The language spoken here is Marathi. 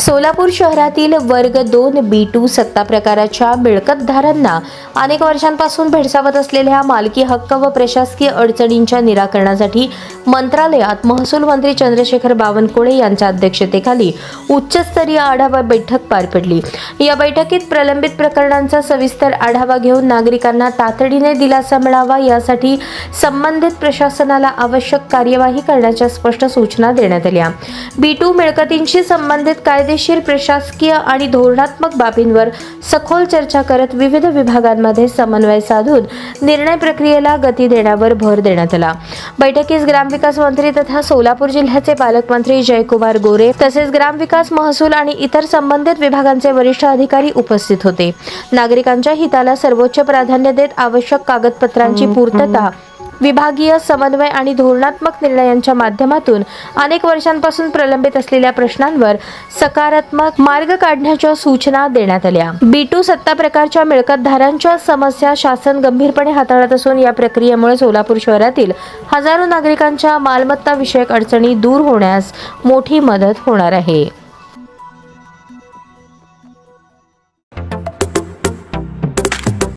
सोलापूर शहरातील वर्ग 2 B2 सत्ता प्रकाराच्या मिळकतधारकांना अनेक वर्षांपासून भेडसावत असलेल्या मालकी हक्क व प्रशासकीय अडचणींच्या निराकरणासाठी मंत्रालयात महसूल मंत्री चंद्रशेखर बावनकुळे यांच्या अध्यक्षतेखाली उच्चस्तरीय आढावा बैठक पार पडली। या बैठकीत प्रलंबित प्रकरणांचा सविस्तर आढावा घेऊन नागरिकांना तातडीने दिलासा मिळावा यासाठी संबंधित प्रशासनाला आवश्यक कार्यवाही करण्याच्या स्पष्ट सूचना देण्यात आल्या। B2 मिळकतींशी संबंधित कायदेशीर प्रशासकीय आणि धोरणात्मक बाबींवर सखोल चर्चा करत विविध विभागांमध्ये समन्वय साधून निर्णय प्रक्रियेला गती देण्यावर भर देण्यात आला। बैठकीस ग्रामविकास मंत्री तथा सोलापूर जिल्ह्याचे पालकमंत्री जयकुमार गोरे तसेच ग्रामविकास, महसूल आणि इतर संबंधित विभागांचे वरिष्ठ अधिकारी उपस्थित होते। नागरिकांच्या हिताला सर्वोच्च प्राधान्य देत आवश्यक कागदपत्रांची पूर्तता, विभागीय समन्वय आणि धोरणात्मक निर्णयांच्या माध्यमातून अनेक वर्षांपासून प्रलंबित असलेल्या प्रश्नांवर सकारात्मक मार्ग काढण्याच्या सूचना देण्यात आल्या। B2 सत्ता प्रकारच्या मिळकतधारकांच्या समस्या शासन गंभीरपणे हाताळत असून या प्रक्रियेमुळे सोलापूर शहरातील हजारो नागरिकांच्या मालमत्ता विषयक अडचणी दूर होण्यास मोठी मदत होणार आहे।